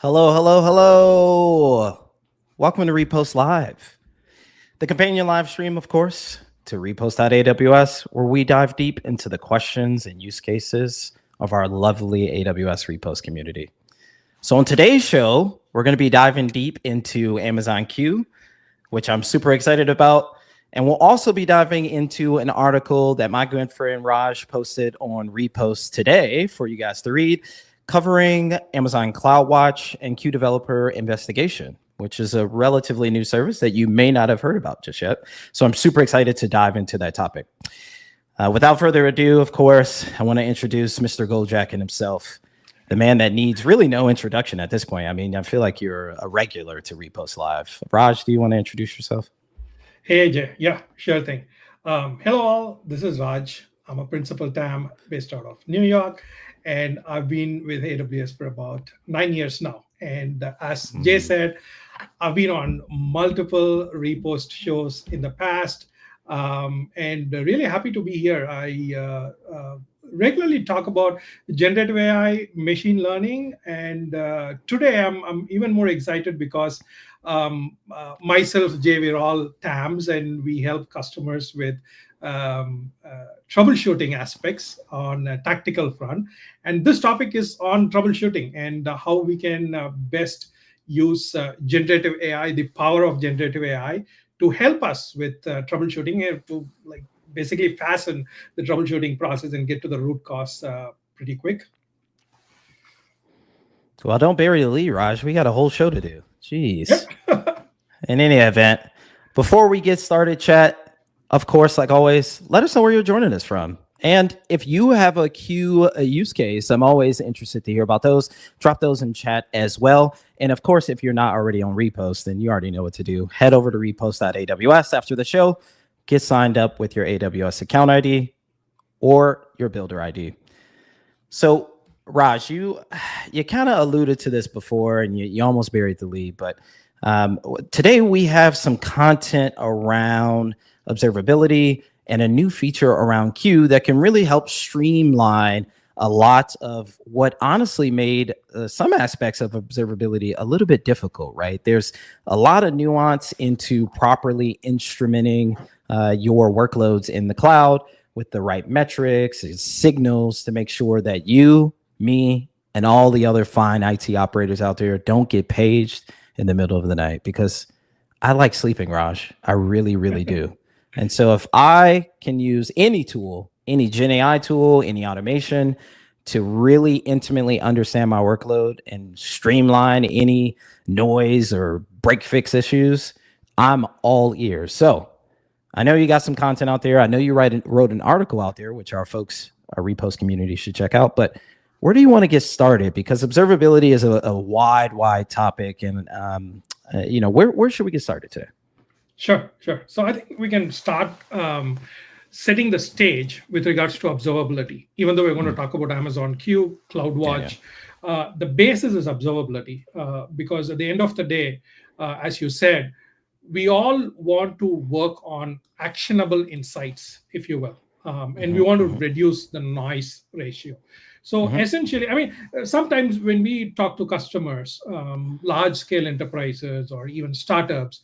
Hello, hello, hello. Welcome to Repost Live, the companion live stream, of course, to repost.aws, where we dive deep into the questions and use cases of our lovely AWS Repost community. So on today's show, we're going to be diving deep into Amazon Q, which I'm super excited about. And we'll also be diving into an article that my good friend Raj posted on Repost today for you guys to read, covering Amazon CloudWatch and Q Developer Investigation, which is a relatively new service that you may not have heard about just yet. So I'm super excited to dive into that topic. Without further ado, of course, I want to introduce Mr. Goldjacket himself, the man that needs really no introduction at this point. I mean, I feel like you're a regular to Repost Live. Raj, do you want to introduce yourself? Hey, Jay. Yeah, sure thing. Hello, all. This is Raj. I'm a principal TAM based out of New York, and I've been with AWS for about 9 years now. And as Jay said, I've been on multiple repost shows in the past, and really happy to be here. I regularly talk about generative AI, machine learning, and today I'm even more excited because myself, Jay, we're all TAMs, and we help customers with troubleshooting aspects on a tactical front. And this topic is on troubleshooting and how we can best use generative AI, the power of generative AI, to help us with troubleshooting and to basically fasten the troubleshooting process and get to the root cause pretty quick. Well, don't bury the lead, Raj. We got a whole show to do. Jeez. Yep. In any event, before we get started, chat, of course, like always, let us know where you're joining us from. And if you have a Q use case, I'm always interested to hear about those. Drop those in chat as well. And of course, if you're not already on Repost, then you already know what to do. Head over to repost.aws after the show. Get signed up with your AWS account ID or your builder ID. So, Raj, you kind of alluded to this before, and you almost buried the lead. But today we have some content around observability and a new feature around Q that can really help streamline a lot of what honestly made some aspects of observability a little bit difficult, right? There's a lot of nuance into properly instrumenting your workloads in the cloud with the right metrics and signals to make sure that you, me, and all the other fine IT operators out there don't get paged in the middle of the night, because I like sleeping, Raj. I really, really do. And so if I can use any tool, any Gen AI tool, any automation to really intimately understand my workload and streamline any noise or break fix issues, I'm all ears. So I know you got some content out there. I know you wrote an article out there, which our folks, our Repost community should check out. But where do you want to get started? Because observability is a wide topic. And, where should we get started today? Sure. So I think we can start setting the stage with regards to observability. Even though we're going to talk about Amazon Q, CloudWatch, the basis is observability, because at the end of the day, as you said, we all want to work on actionable insights, if you will, and we want to reduce the noise ratio. So essentially, I mean, sometimes when we talk to customers, large-scale enterprises or even startups,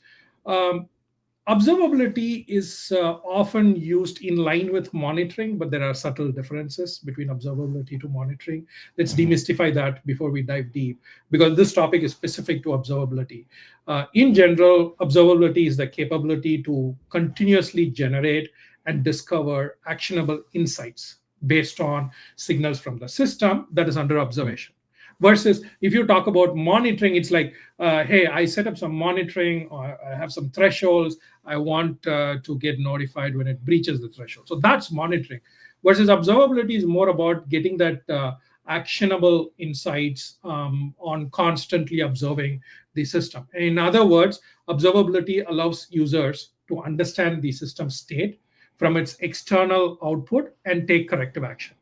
observability is often used in line with monitoring, but there are subtle differences between observability to monitoring. Let's demystify that before we dive deep, because this topic is specific to observability. In general, observability is the capability to continuously generate and discover actionable insights based on signals from the system that is under observation. Versus if you talk about monitoring, it's like, hey, I set up some monitoring, or I have some thresholds. I want to get notified when it breaches the threshold. So that's monitoring. Versus observability is more about getting that actionable insights on constantly observing the system. In other words, observability allows users to understand the system state from its external output and take corrective action.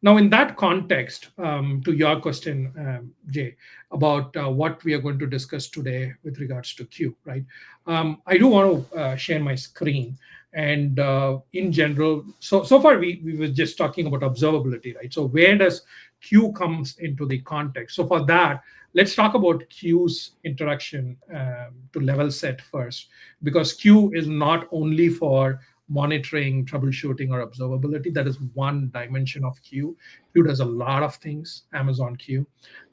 Now, in that context, to your question, Jay, about what we are going to discuss today with regards to Q, right? I do want to share my screen And in general, so far we were just talking about observability, right? So where does queue comes into the context? So for that, let's talk about queue's introduction to level set first, because queue is not only for monitoring, troubleshooting, or observability. That is one dimension of queue. Queue does a lot of things, Amazon Queue.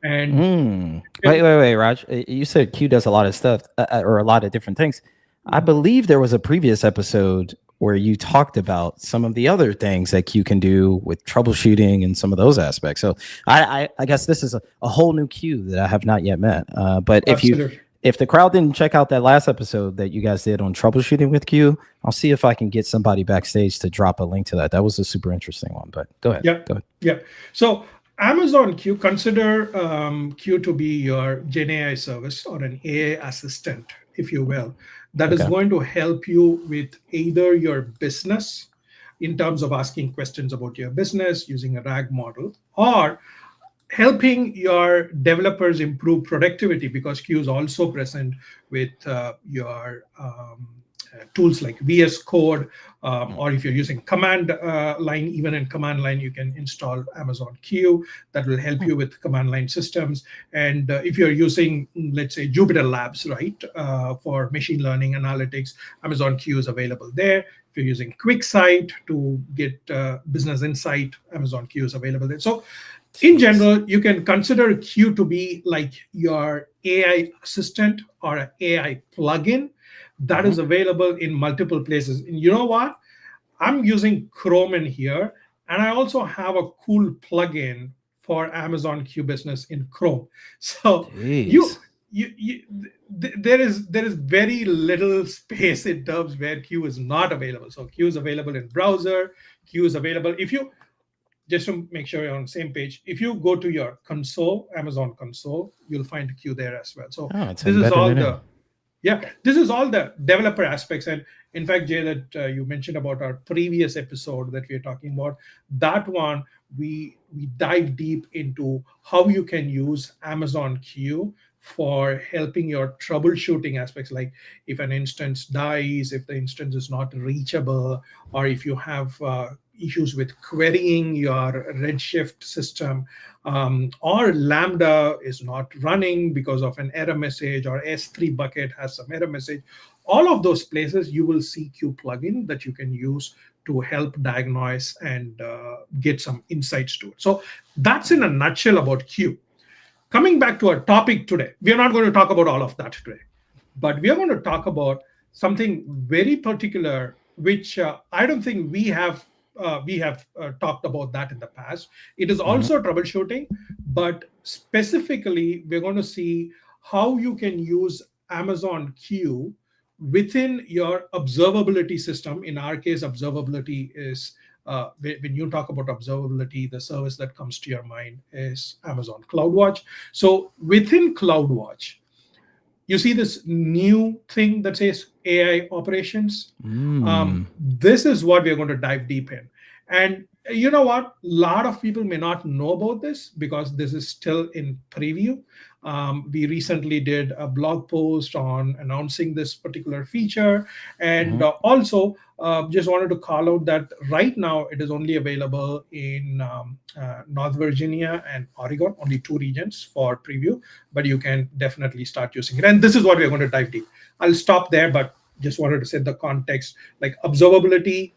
And Wait, Raj. You said Q does a lot of stuff or a lot of different things. I believe there was a previous episode where you talked about some of the other things that Q can do with troubleshooting and some of those aspects. So I guess this is a whole new Q that I have not yet met. But if the crowd didn't check out that last episode that you guys did on troubleshooting with Q, I'll see if I can get somebody backstage to drop a link to that. That was a super interesting one. But go ahead. Go ahead. Yeah. So Amazon Q, consider Q to be your Gen AI service or an AI assistant, if you will, that is going to help you with either your business in terms of asking questions about your business using a RAG model, or helping your developers improve productivity, because Q is also present with your tools like VS Code, or if you're using command line, even in command line, you can install Amazon Q. That will help you with command line systems. And if you're using, let's say, Jupyter Labs, right, for machine learning analytics, Amazon Q is available there. If you're using QuickSight to get business insight, Amazon Q is available there. So in general, you can consider Q to be like your AI assistant or an AI plugin that is available in multiple places. And you know what? I'm using Chrome in here, and I also have a cool plugin for Amazon Q Business in Chrome. So there is very little space in terms where Q is not available. So Q is available in browser. Q is available if you, just to make sure you're on the same page, if you go to your console, Amazon console, you'll find Q there as well. So this is all this is all the developer aspects. And in fact, Jay, that you mentioned about our previous episode that we are talking about, that one, we dive deep into how you can use Amazon Q for helping your troubleshooting aspects, like if an instance dies, if the instance is not reachable, or if you have issues with querying your Redshift system, or Lambda is not running because of an error message, or S3 bucket has some error message. All of those places you will see Q plugin that you can use to help diagnose and get some insights to it. So that's in a nutshell about Q. Coming back to our topic today, we are not going to talk about all of that today, but we are going to talk about something very particular, which I don't think we have talked about that in the past. It is also troubleshooting, but specifically, we're going to see how you can use Amazon Q within your observability system. In our case, observability is, when you talk about observability, the service that comes to your mind is Amazon CloudWatch. So within CloudWatch, you see this new thing that says AI operations. This is what we're going to dive deep in. And you know what? A lot of people may not know about this because this is still in preview. We recently did a blog post on announcing this particular feature. And also just wanted to call out that right now it is only available in North Virginia and Oregon, only 2 regions for preview, but you can definitely start using it. And this is what we're going to dive deep. I'll stop there, but just wanted to set the context, like observability,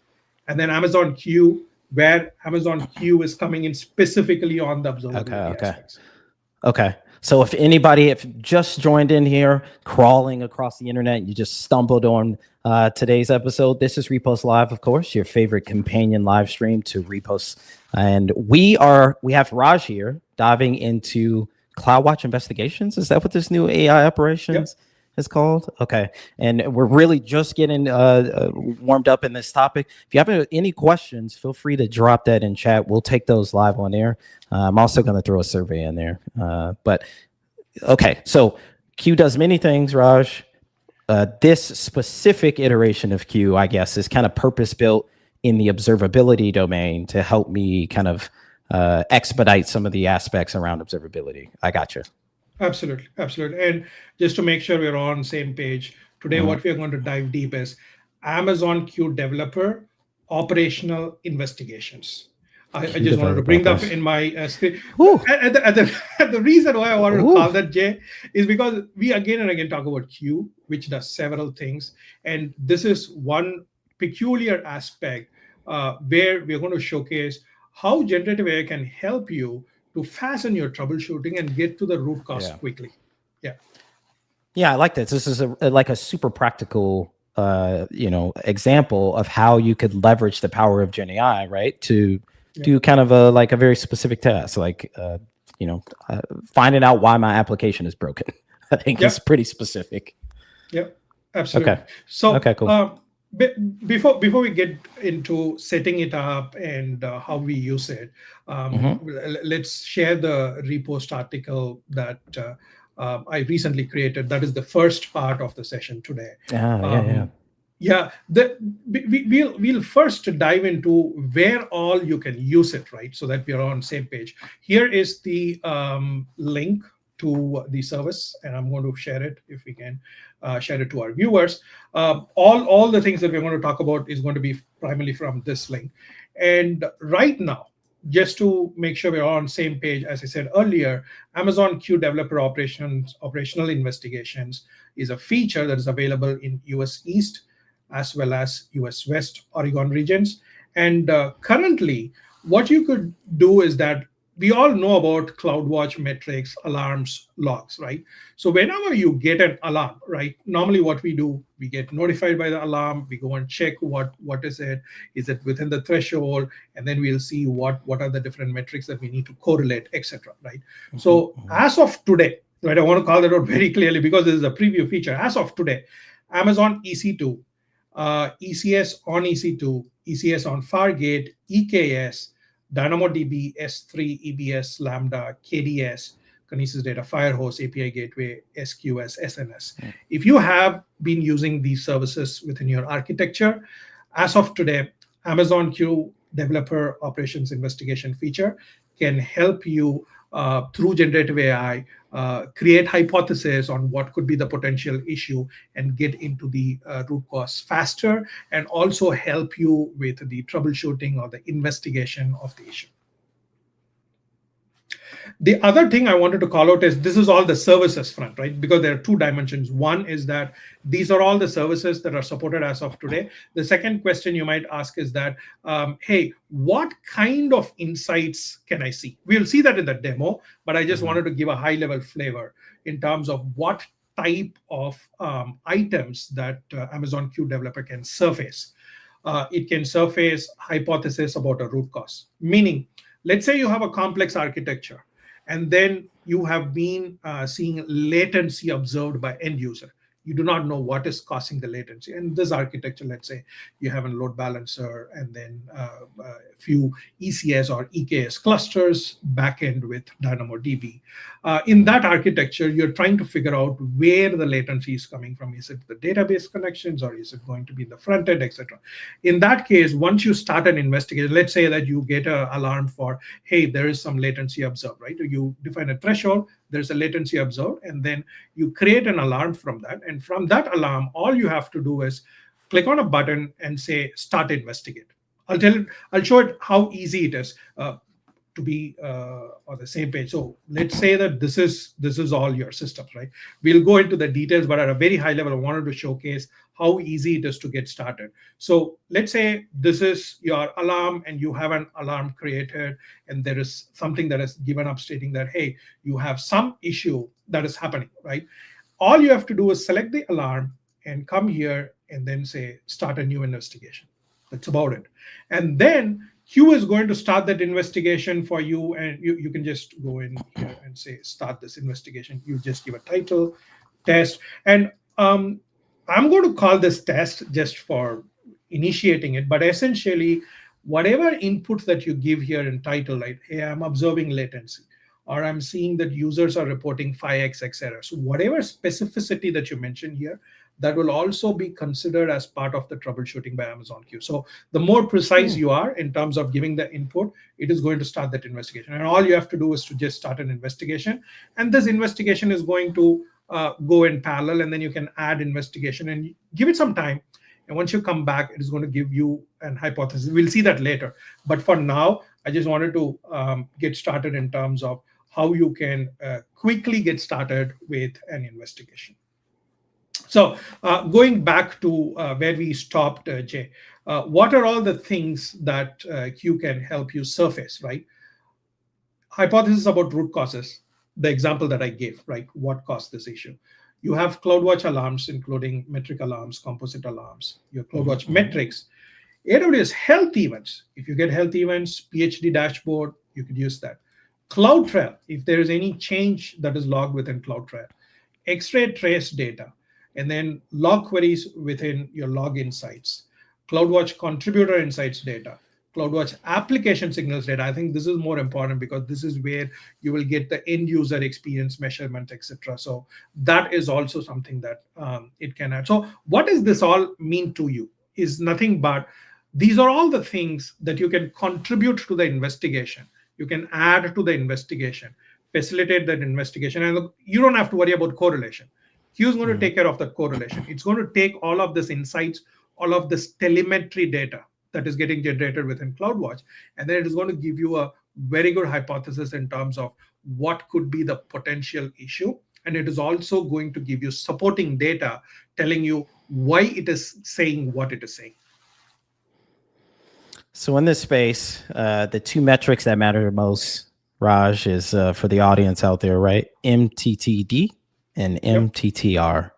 and then Amazon Q, where Amazon Q is coming in specifically on the observability aspects. Okay. So if anybody just joined in here, crawling across the internet, you just stumbled on today's episode, this is Repost Live, of course, your favorite companion live stream to Repost. And we have Raj here diving into CloudWatch investigations. Is that what this new AI operations is called? Okay. And we're really just getting warmed up in this topic. If you have any questions, feel free to drop that in chat. We'll take those live on air. I'm also going to throw a survey in there. But okay, so Q does many things, Raj. This specific iteration of Q, I guess, is kind of purpose-built in the observability domain to help me kind of expedite some of the aspects around observability. I got you. Absolutely. And just to make sure we're on the same page, today what we're going to dive deep is Amazon Q Developer Operational Investigations. I Q just wanted to developer bring that operation. in my screen. Ooh. The reason why I wanted to Ooh. call that, Jay, is because we again and again talk about Q, which does several things. And this is one peculiar aspect where we're going to showcase how generative AI can help you to fasten your troubleshooting and get to the root cause Yeah. quickly. Yeah. Yeah, I like this. This is like a super practical, example of how you could leverage the power of Gen AI, right, to do kind of a very specific task, like finding out why my application is broken. I think is pretty specific. Yeah, absolutely. Okay. So, Okay, cool. before we get into setting it up and how we use it, let's share the repost article that I recently created. That is the first part of the session today. Yeah, we'll first dive into where all you can use it, right? So that we are on the same page. Here is the link to the service, and I'm going to share it if we can share it to our viewers. All the things that we're going to talk about is going to be primarily from this link. And right now, just to make sure we're all on the same page, as I said earlier, Amazon Q Developer Operational Investigations is a feature that is available in US East as well as US West Oregon regions. And currently, what you could do is that we all know about CloudWatch metrics, alarms, logs, right? So whenever you get an alarm, right, normally what we do, we get notified by the alarm, we go and check what is it within the threshold, and then we'll see what are the different metrics that we need to correlate, etc. Right? So as of today, right, I want to call that out very clearly because this is a preview feature. As of today, Amazon EC2, ECS on EC2, ECS on Fargate, EKS, DynamoDB, S3, EBS, Lambda, KDS, Kinesis Data Firehose, API Gateway, SQS, SNS. If you have been using these services within your architecture, as of today, Amazon Q Developer Operations Investigation feature can help you through generative AI create hypotheses on what could be the potential issue and get into the root cause faster, and also help you with the troubleshooting or the investigation of the issue. The other thing I wanted to call out is this is all the services front, right? Because there are two dimensions. One is that these are all the services that are supported as of today. The second question you might ask is that, hey, what kind of insights can I see? We'll see that in the demo, but I just wanted to give a high level flavor in terms of what type of items that Amazon Q Developer can surface. It can surface hypothesis about a root cause, meaning, let's say you have a complex architecture, and then you have been seeing latency observed by end user. You do not know what is causing the latency. And this architecture, let's say you have a load balancer and then a few ECS or EKS clusters backend with DynamoDB. In that architecture, you're trying to figure out where the latency is coming from. Is it the database connections, or is it going to be in the front end, etc.? In that case, once you start an investigation, let's say that you get an alarm for, hey, there is some latency observed, right? You define a threshold, there's a latency observed, and then you create an alarm from that. And from that alarm, all you have to do is click on a button and say, start investigate. I'll show it how easy it is to be on the same page. So let's say that this is all your systems, right? We'll go into the details, but at a very high level, I wanted to showcase how easy it is to get started. So let's say this is your alarm and you have an alarm created, and there is something that is given up stating that, hey, you have some issue that is happening, right? All you have to do is select the alarm and come here and then say, start a new investigation. That's about it. And then Q is going to start that investigation for you, and you can just go in here and say, start this investigation. You just give a title, test, and I'm going to call this test just for initiating it, but essentially, whatever input that you give here in title, like, hey, I'm observing latency, or I'm seeing that users are reporting 5x, etc. So whatever specificity that you mention here, that will also be considered as part of the troubleshooting by Amazon Q. So the more precise you are in terms of giving the input, it is going to start that investigation. And all you have to do is to just start an investigation. And this investigation is going to go in parallel, and then you can add investigation and give it some time. And once you come back, it is going to give you an hypothesis. We'll see that later. But for now, I just wanted to get started in terms of how you can quickly get started with an investigation. So going back to where we stopped, Jay, what are all the things that Q can help you surface, right? Hypothesis about root causes, the example that I gave, right? What caused this issue? You have CloudWatch alarms, including metric alarms, composite alarms, your CloudWatch metrics, AWS health events. If you get health events, PhD dashboard, you could use that. CloudTrail, if there is any change that is logged within CloudTrail. X-ray trace data, and then log queries within your log insights. CloudWatch contributor insights data. CloudWatch application signals data. I think this is more important because this is where you will get the end user experience measurement, etc. So that is also something that it can add. So what does this all mean to you? Is nothing but these are all the things that you can contribute to the investigation. You can add to the investigation, facilitate that investigation, and you don't have to worry about correlation. Q is going to take care of that correlation. It's going to take all of this insights, all of this telemetry data that is getting generated within CloudWatch, and then it is going to give you a very good hypothesis in terms of what could be the potential issue. And it is also going to give you supporting data telling you why it is saying what it is saying. So in this space, the two metrics that matter most, Raj, is for the audience out there, right? MTTD and MTTR.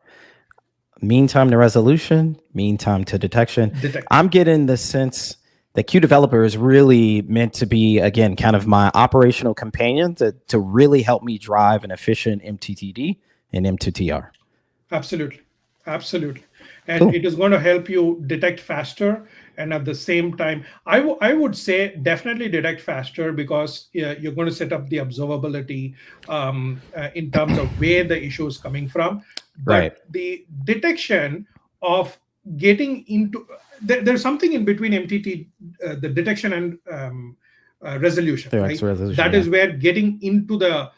Mean time to resolution, mean time to detection. I'm getting the sense that Q Developer is really meant to be, again, kind of my operational companion to really help me drive an efficient MTTD and MTTR. Absolutely. Absolutely. And cool. It is going to help you detect faster. And at the same time, I would say definitely detect faster because you're going to set up the observability in terms of where the issue is coming from. But right. The detection of getting into, there's something in between MTT, the detection and resolution, right? That is where getting into the,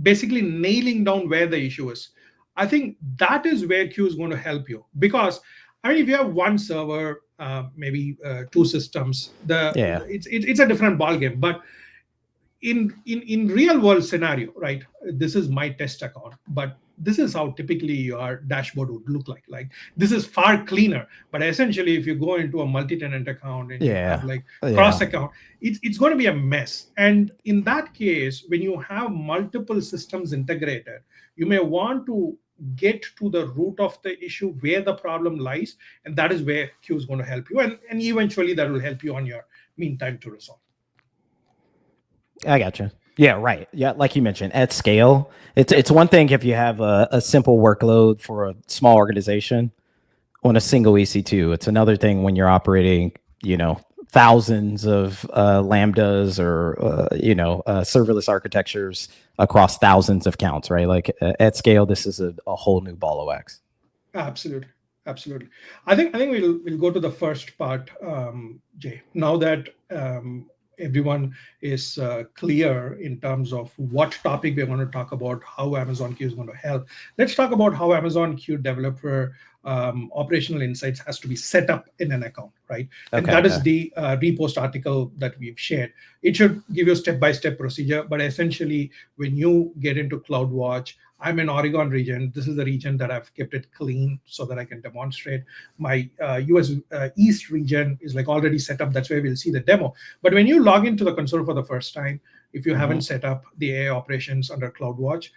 basically nailing down where the issue is. I think that is where Q is going to help you because, I mean, if you have one server, maybe two systems, it's a different ballgame. But in real world scenario, right? This is my test account, but this is how typically your dashboard would look like. Like this is far cleaner. But essentially, if you go into a multi-tenant account and you have like cross account, it's going to be a mess. And in that case, when you have multiple systems integrated, you may want to get to the root of the issue where the problem lies, and that is where Q is going to help you, and eventually that will help you on your mean time to resolve. I gotcha. Yeah, right. Yeah, like you mentioned, at scale, it's one thing if you have a simple workload for a small organization on a single EC2. It's another thing when you're operating, thousands of lambdas or serverless architectures across thousands of counts, right? Like at scale, this is a whole new ball of wax. Absolutely. I think we'll go to the first part, Jay. Now that everyone is clear in terms of what topic we're going to talk about, how Amazon Q is going to help. Let's talk about how Amazon Q Developer operational insights has to be set up in an account, right? And that is the repost article that we've shared. It should give you a step-by-step procedure, but essentially when you get into CloudWatch, I'm in Oregon region. This is the region that I've kept it clean so that I can demonstrate. My US East region is like already set up. That's where we'll see the demo. But when you log into the console for the first time, if you haven't set up the AI operations under CloudWatch,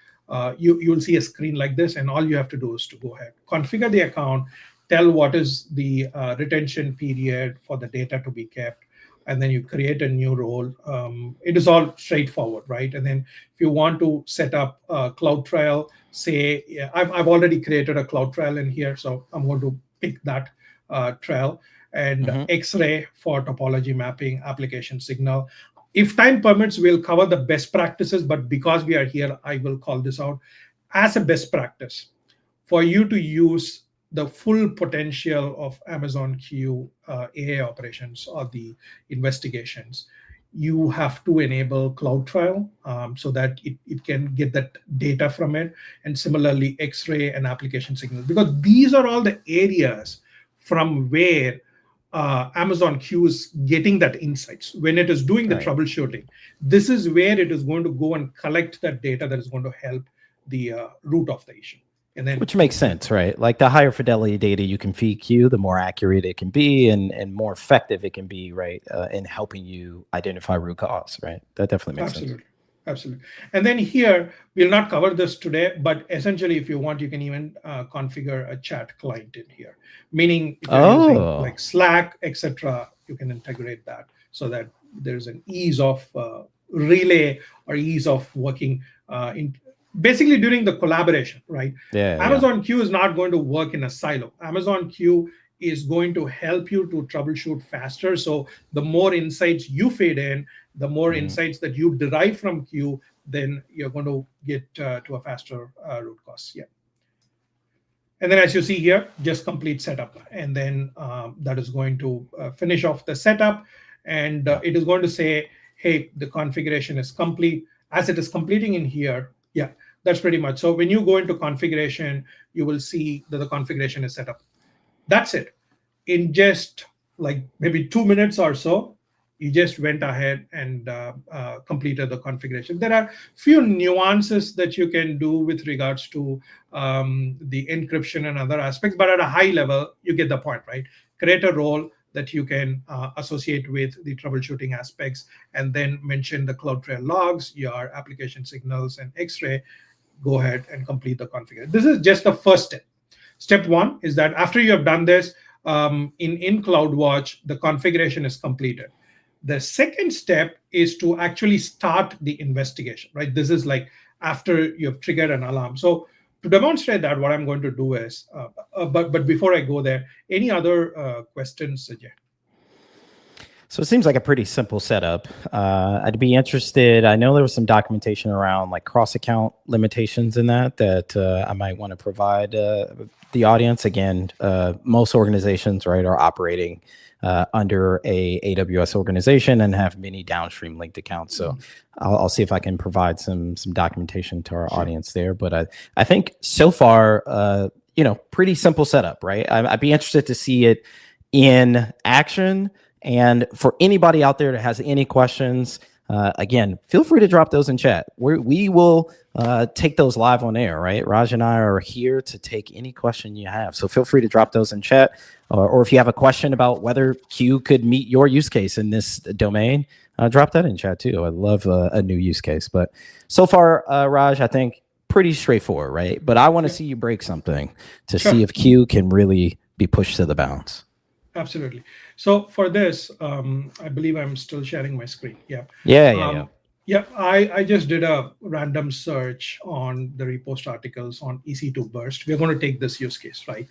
you'll see a screen like this, and all you have to do is to go ahead, configure the account, tell what is the retention period for the data to be kept, and then you create a new role. It is all straightforward, right? And then if you want to set up a CloudTrail, say, I've already created a CloudTrail in here, so I'm going to pick that trail, and X-ray for topology mapping, application signal. If time permits, we'll cover the best practices, but because we are here, I will call this out as a best practice for you to use the full potential of Amazon Q AI operations or the investigations. You have to enable CloudTrail so that it can get that data from it, and similarly X-ray and application signals, because these are all the areas from where Amazon Q is getting that insights. When it is doing the Right. troubleshooting, this is where it is going to go and collect that data that is going to help the root of the issue. And then, which makes sense, right? Like the higher fidelity data you can feed Q, the more accurate it can be and more effective it can be, right, in helping you identify root cause, right? That definitely makes sense. Absolutely. And then here, we'll not cover this today, but essentially, if you want, you can even configure a chat client in here. Meaning, if you're using like Slack, etc., you can integrate that so that there's an ease of relay or ease of working in basically during the collaboration, right? Amazon Q is not going to work in a silo. Amazon Q is going to help you to troubleshoot faster. So the more insights you feed in, the more insights that you derive from Q, then you're going to get to a faster root cause. Yeah. And then as you see here, just complete setup. And then that is going to finish off the setup. And it is going to say, hey, the configuration is complete. As it is completing in here, yeah, that's pretty much. So when you go into configuration, you will see that the configuration is set up. That's it. In just like maybe 2 minutes or so, you just went ahead and completed the configuration. There are few nuances that you can do with regards to the encryption and other aspects, but at a high level, you get the point, right? Create a role that you can associate with the troubleshooting aspects, and then mention the CloudTrail logs, your application signals, and X-ray. Go ahead and complete the configuration. This is just the first step. Step one is that after you have done this, in CloudWatch, the configuration is completed. The second step is to actually start the investigation, right? This is like after you've triggered an alarm. So to demonstrate that, what I'm going to do is, but before I go there, any other questions, Ajay? So it seems like a pretty simple setup. I'd be interested. I know there was some documentation around like cross-account limitations in that I might want to provide the audience. Again, most organizations, right, are operating under a AWS organization and have many downstream linked accounts. So I'll see if I can provide some documentation to our audience there. But I think so far, pretty simple setup, right? I'd be interested to see it in action. And for anybody out there that has any questions, again, feel free to drop those in chat. We will take those live on air, right? Raj and I are here to take any question you have. So feel free to drop those in chat. Or if you have a question about whether Q could meet your use case in this domain, drop that in chat too. I love a new use case. But so far, Raj, I think pretty straightforward, right? But I want to see you break something to see if Q can really be pushed to the bounds. Absolutely. So for this, I believe I'm still sharing my screen. Yeah. Yeah, I just did a random search on the repost articles on EC2 Burst. We're going to take this use case, right?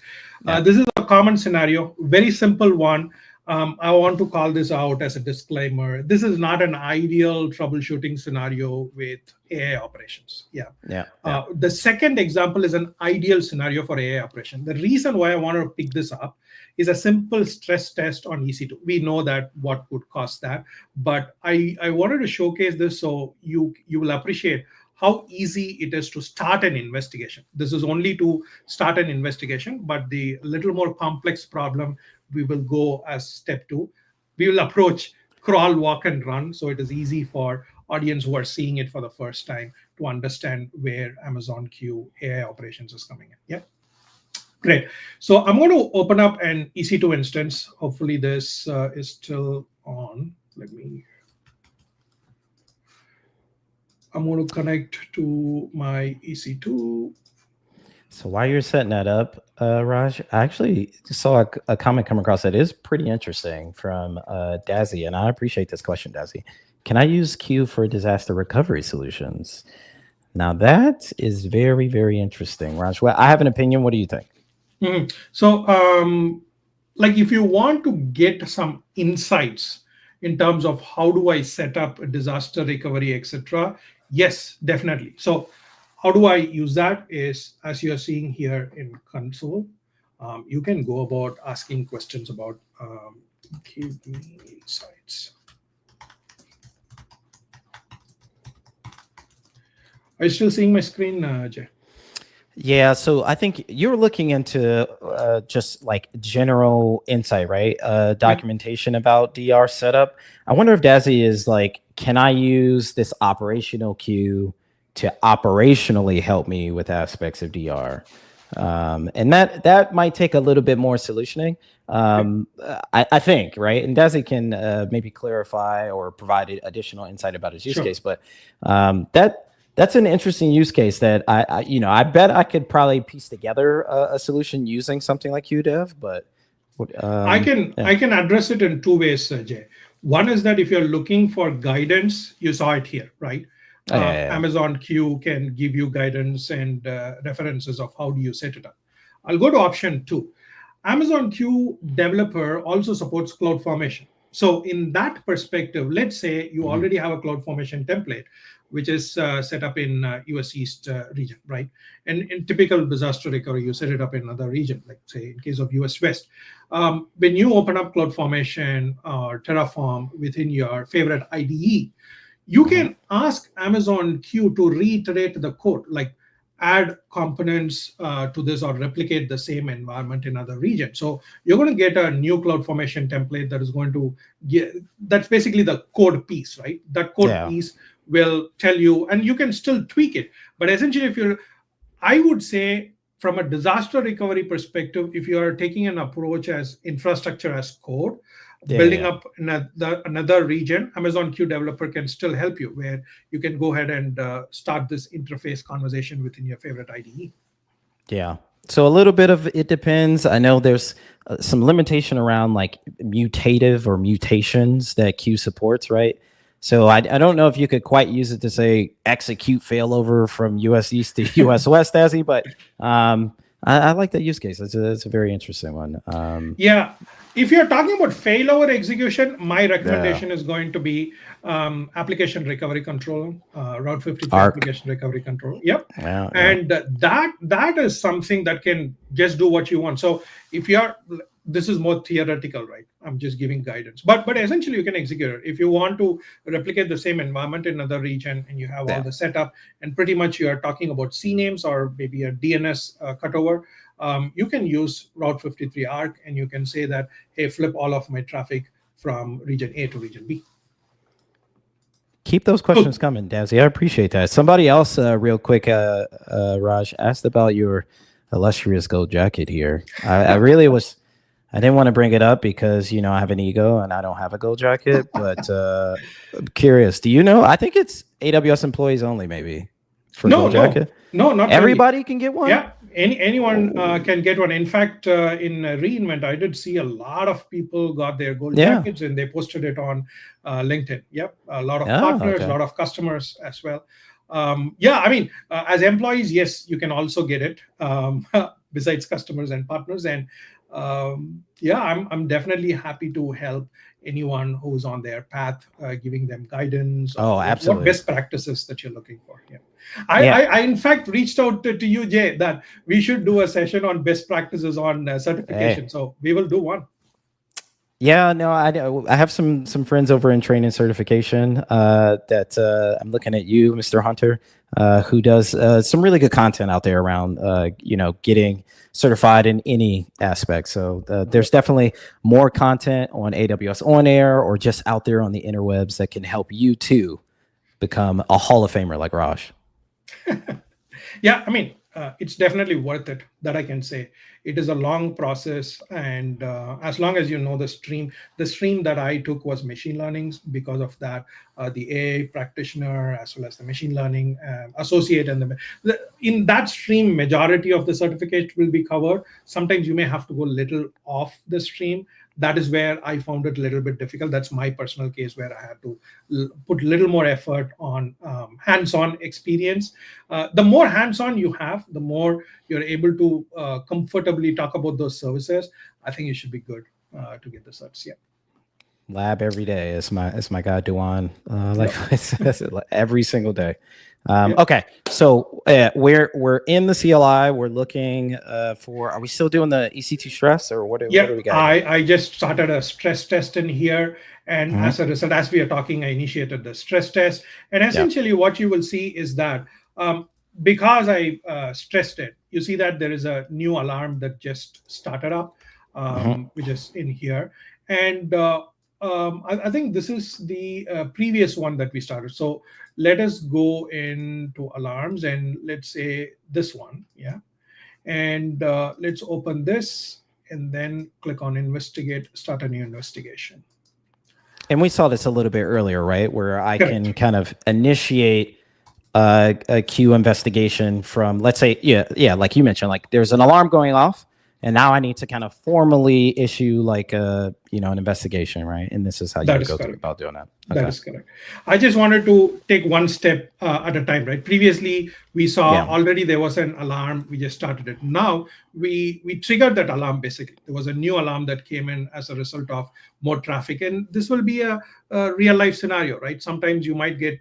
This is a common scenario, very simple one. I want to call this out as a disclaimer. This is not an ideal troubleshooting scenario with AI operations. The second example is an ideal scenario for AI operation. The reason why I want to pick this up is a simple stress test on EC2. We know that what would cause that, but I wanted to showcase this so you will appreciate how easy it is to start an investigation. This is only to start an investigation, but the little more complex problem, we will go as step 2. We will approach crawl, walk, and run, so it is easy for audience who are seeing it for the first time to understand where Amazon Q AI operations is coming in. Yeah. Great. So I'm going to open up an EC2 instance. Hopefully this is still on. I'm going to connect to my EC2. So while you're setting that up, Raj, I actually saw a comment come across that is pretty interesting from Dazzy, and I appreciate this question, Dazzy. Can I use Q for disaster recovery solutions? Now that is very, very interesting, Raj. Well, I have an opinion. What do you think? So, like if you want to get some insights in terms of how do I set up a disaster recovery, etc., yes, definitely. So how do I use that is, as you're seeing here in console, you can go about asking questions about give me insights. Are you still seeing my screen, Jay? Yeah, so I think you're looking into just like general insight, right? Yep. Documentation about DR setup. I wonder if Dazzy is like, can I use this operational queue to operationally help me with aspects of DR? And that might take a little bit more solutioning. Yep. I think, right? And Dazzy can maybe clarify or provide additional insight about his use Sure. case, but that's an interesting use case that I bet I could probably piece together a solution using something like QDev, but I can yeah. I can address it in two ways, Jay. One is that if you're looking for guidance, you saw it here, right? Oh, yeah. Amazon Q can give you guidance and references of how do you set it up. I'll go to option two. Amazon Q developer also supports CloudFormation. So in that perspective, let's say you Mhm. already have a CloudFormation template, which is set up in US East region, right? And in typical disaster recovery, you set it up in another region, like say in case of US West. When you open up CloudFormation or Terraform within your favorite IDE, you Mhm. can ask Amazon Q to reiterate the code, like add components to this or replicate the same environment in other regions. So you're going to get a new CloudFormation template that is going to get, that's basically the code piece, right? That code Yeah. piece will tell you, and you can still tweak it. But essentially, if you're, I would say, from a disaster recovery perspective, if you are taking an approach as infrastructure as code, building Yeah. up another region, Amazon Q developer can still help you, where you can go ahead and start this interface conversation within your favorite IDE. Yeah. So a little bit of it depends. I know there's some limitation around like mutative or mutations that Q supports, right? So I don't know if you could quite use it to say execute failover from US East to US West, Azzy, but I like that use case. It's a very interesting one. Yeah, if you're talking about failover execution, my Yeah. recommendation is going to be application recovery control, Route 53 Arc. application recovery control. Yep, Yeah. Yeah. and that is something that can just do what you want. So if you're, this is more theoretical, right? I'm just giving guidance, but essentially you can execute it if you want to replicate the same environment in another region, and you have all Yeah. the setup, and pretty much you are talking about CNAMEs or maybe a DNS cutover. You can use Route 53 ARC, and you can say that, hey, flip all of my traffic from region A to region B. Keep those questions coming, Dazzy. I appreciate that. Somebody else, real quick, Raj, asked about your illustrious gold jacket here. I really was, I didn't want to bring it up because, I have an ego and I don't have a gold jacket, but I'm curious, do you know? I think it's AWS employees only, maybe, for No, gold no, jacket. no, not really. Everybody can get one? Yeah, anyone can get one. In fact, in reInvent, I did see a lot of people got their gold Yeah. jackets, and they posted it on LinkedIn. Yep, a lot of Oh, partners, a okay. lot of customers as well. Yeah, I mean, as employees, yes, you can also get it. Besides customers and partners, and yeah, I'm definitely happy to help anyone who's on their path, giving them guidance or Oh, what absolutely. best practices that you're looking for. Yeah. Yeah. I in fact reached out to you, Jay, that we should do a session on best practices on certification. Hey. So we will do one. Yeah, no, I have some friends over in training certification that I'm looking at you, Mr. Hunter, who does some really good content out there around getting certified in any aspect. So there's definitely more content on AWS On Air or just out there on the interwebs that can help you too become a Hall of Famer like Raj. Yeah, I mean, it's definitely worth it. That I can say. It is a long process, and as long as you know the stream that I took was machine learning. Because of that, the AI practitioner as well as the machine learning associate, and in that stream, majority of the certificate will be covered. Sometimes you may have to go a little off the stream. That is where I found it a little bit difficult. That's my personal case where I had to put a little more effort on hands-on experience. The more hands-on you have, the more you're able to comfortably talk about those services. I think it should be good to get the certs. Yeah. Lab every day. It's my guy Duan. Like Yep. I said, every single day. Yep. Okay, so we're in the CLI. We're looking for. Are we still doing the EC2 stress, or what do we got? I just started a stress test in here, and Mhm. as a result, as we are talking, I initiated the stress test. And essentially, what you will see is that because I stressed it, you see that there is a new alarm that just started up, which is in here. And I think this is the previous one that we started. So let us go into alarms and let's say this one. Yeah. And let's open this and then click on investigate, start a new investigation. And we saw this a little bit earlier, right? Where I Correct. can kind of initiate a queue investigation from, let's say, like you mentioned, like there's an alarm going off, and now I need to kind of formally issue like an investigation, right? And this is how you would go through about doing that. Okay. That is correct. I just wanted to take one step at a time, right? Previously, we saw already there was an alarm. We just started it. Now we triggered that alarm. Basically, there was a new alarm that came in as a result of more traffic, and this will be a real life scenario, right? Sometimes you might get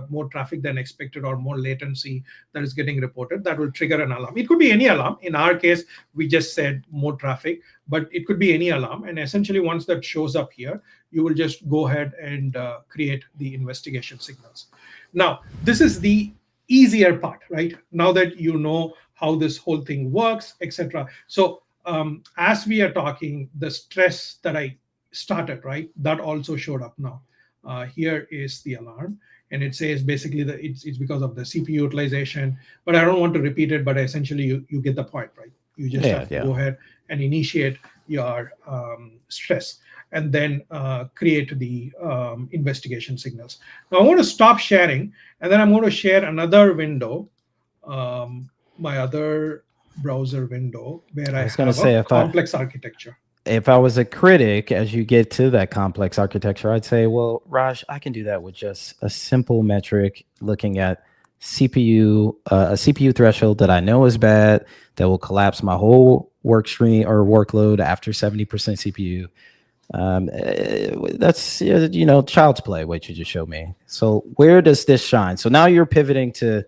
more traffic than expected or more latency that is getting reported. That will trigger an alarm. It could be any alarm. In our case, we just said more traffic, but it could be any alarm. And essentially, once that shows up here, you will just go ahead and create the investigation signals. Now, this is the easier part, right? Now that you know how this whole thing works, etc. So as we are talking, the stress that I started, right, that also showed up now. Here is the alarm, and it says basically that it's because of the CPU utilization, but I don't want to repeat it, but essentially you get the point, right? You just have to go ahead and initiate your stress and then create the investigation signals. Now I want to stop sharing, and then I'm going to share another window, my other browser window, where I have a complex architecture. If I was a critic, as you get to that complex architecture, I'd say, well, Raj, I can do that with just a simple metric looking at CPU, a CPU threshold that I know is bad, that will collapse my whole work stream or workload after 70% CPU. That's child's play, what you just showed me. So where does this shine? So now you're pivoting to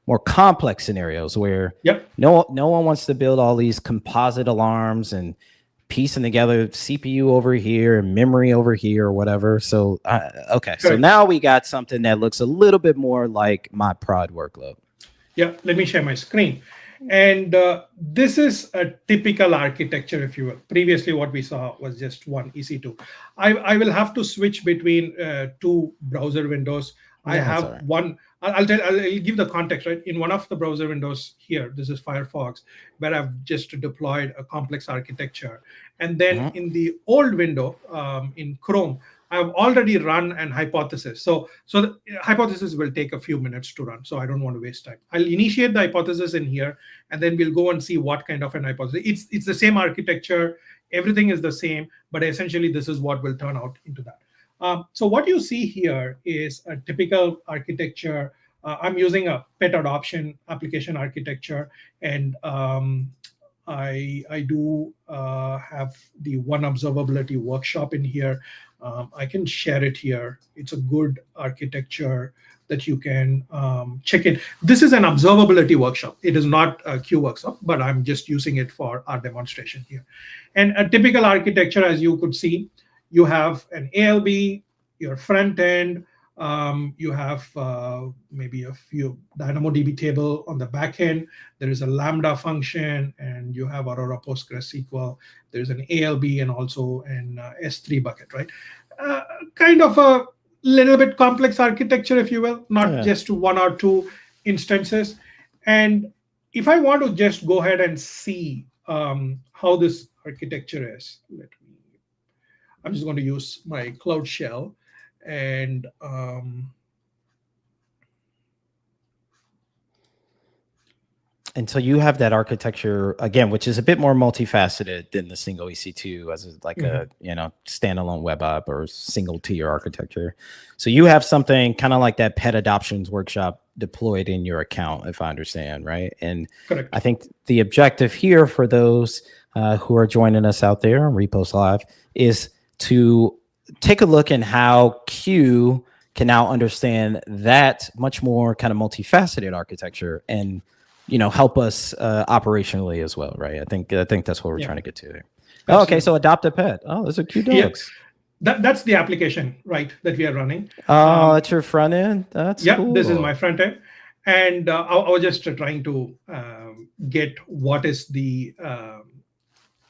more complex scenarios where no one wants to build all these composite alarms and piecing together CPU over here and memory over here or whatever. So so now we got something that looks a little bit more like my prod workload. Let me share my screen. And this is a typical architecture, if you will. Previously, what we saw was just one EC2. I will have to switch between two browser windows. I have one. I'll give the context, right? In one of the browser windows here, this is Firefox, where I've just deployed a complex architecture. And then in the old window, in Chrome, I've already run an hypothesis. So the hypothesis will take a few minutes to run, so I don't want to waste time. I'll initiate the hypothesis in here, and then we'll go and see what kind of an hypothesis. It's the same architecture. Everything is the same, but essentially this is what will turn out into that. So what you see here is a typical architecture. I'm using a pet adoption application architecture, and I do have the one observability workshop in here. I can share it here. It's a good architecture that you can check in. This is an observability workshop. It is not a Q workshop, but I'm just using it for our demonstration here. And a typical architecture, as you could see, you have an ALB, your front end, you have maybe a few DynamoDB table on the back end. There is a Lambda function, and you have Aurora PostgreSQL. There's an ALB and also an S3 bucket, right? Kind of a little bit complex architecture, if you will, not just one or two instances. And if I want to just go ahead and see how this architecture is, I'm just going to use my Cloud Shell. And so you have that architecture again, which is a bit more multifaceted than the single EC2 as a standalone web app or single tier architecture. So you have something kind of like that pet adoptions workshop deployed in your account, if I understand, right? And correct. I think the objective here for those who are joining us out there on Repost Live is to take a look at how Q can now understand that much more kind of multifaceted architecture and help us operationally as well, right? I think that's what we're trying to get to there. Oh, okay, so adopt a pet. Oh, those are Q docs. That's the application, right, that we are running. Oh, that's your front end. That's cool. This is my front end. And I was just trying to get what is the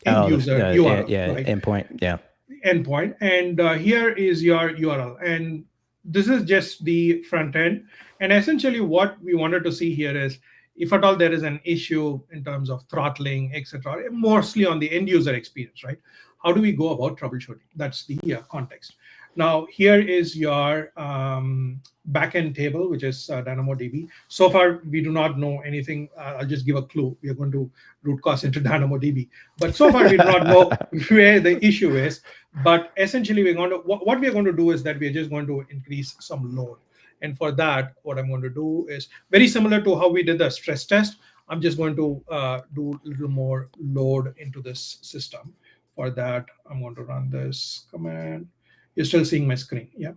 end user URL, right? Endpoint, yeah. Endpoint, and here is your URL, and this is just the front end. And essentially, what we wanted to see here is if at all there is an issue in terms of throttling, etc., mostly on the end user experience, right? How do we go about troubleshooting? That's the context. Now, here is your backend table, which is DynamoDB. So far, we do not know anything. I'll just give a clue. We are going to root cause into DynamoDB. But so far, we do not know where the issue is. But essentially, we're going to what we are going to do is that we are just going to increase some load. And for that, what I'm going to do is very similar to how we did the stress test. I'm just going to do a little more load into this system. For that, I'm going to run this command. You're still seeing my screen, yeah?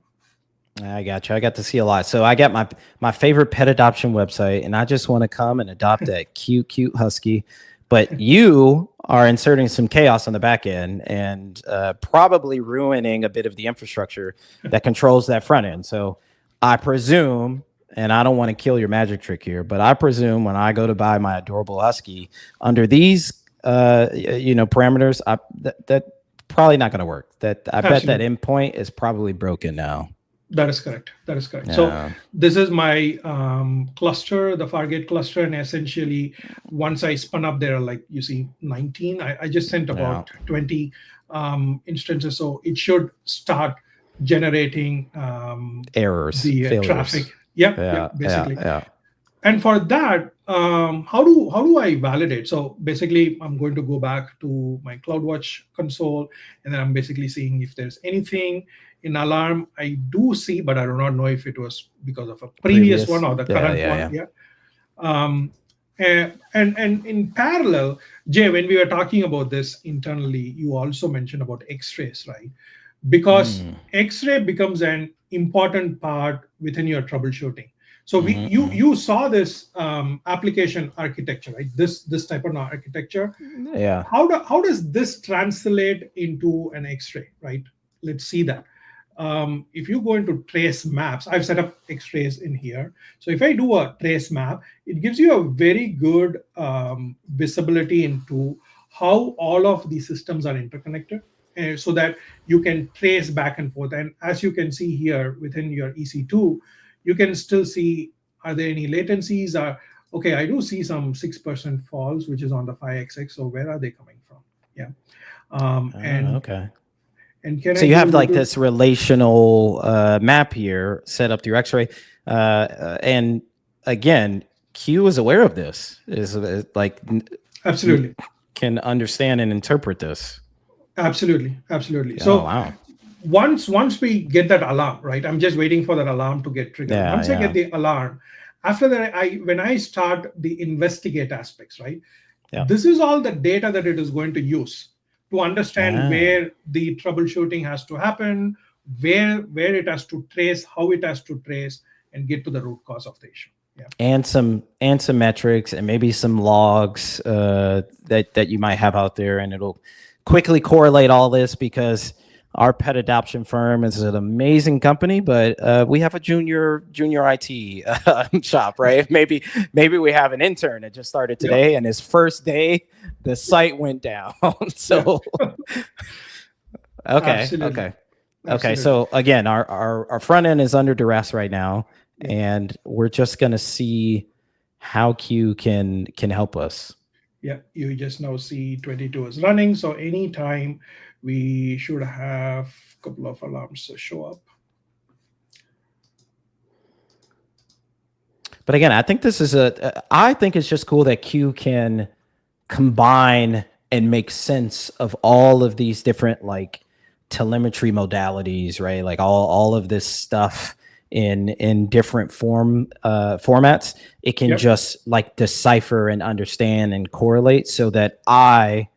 I got you. I got to see a lot. So I got my favorite pet adoption website, and I just want to come and adopt that cute husky. But you are inserting some chaos on the back end and probably ruining a bit of the infrastructure that controls that front end. So I presume, and I don't want to kill your magic trick here, but I presume when I go to buy my adorable husky under these parameters, that probably not going to work. That I bet that endpoint is probably broken now. That is correct. Yeah. So this is my cluster, the Fargate cluster, and essentially once I spun up there, like you see 19, I just sent about 20 instances. So it should start generating errors, the failures. Traffic. Yeah, basically. Yeah. And for that, how do I validate? So basically, I'm going to go back to my CloudWatch console, and then I'm basically seeing if there's anything in alarm. I do see, but I do not know if it was because of a previous one or the current one. Yeah. And in parallel, Jay, when we were talking about this internally, you also mentioned about X-rays, right? Because X-ray becomes an important part within your troubleshooting. So you saw this application architecture, right? This type of architecture. Yeah. How does this translate into an X-ray, right? Let's see that. If you go into trace maps, I've set up X-rays in here. So if I do a trace map, it gives you a very good visibility into how all of these systems are interconnected, so that you can trace back and forth. And as you can see here within your EC2, you can still see, are there any latencies? Okay, I do see some 6% falls, which is on the 5XX. So where are they coming from? Yeah. Okay. And so you have like this relational map here set up through X-ray. And again, Q is aware of this, is like absolutely can understand and interpret this. Absolutely. So wow. Once we get that alarm, right? I'm just waiting for that alarm to get triggered. Once I get the alarm, after that, when I start the investigate aspects, right? Yeah. This is all the data that it is going to use to understand where the troubleshooting has to happen, where it has to trace, how it has to trace, and get to the root cause of the issue. Yeah. And some metrics and maybe some logs that you might have out there, and it'll quickly correlate all this, because our pet adoption firm is an amazing company, but we have a junior IT shop, right? Maybe we have an intern that just started today, and his first day, the site went down. So, okay. So again, our front end is under duress right now, and we're just gonna see how Q can help us. Yeah, you just now see 22 is running. So anytime we should have a couple of alarms show up. But again, I think this is I think it's just cool that Q can combine and make sense of all of these different like telemetry modalities, right? Like all of this stuff in different formats. It can just like decipher and understand and correlate, so that I,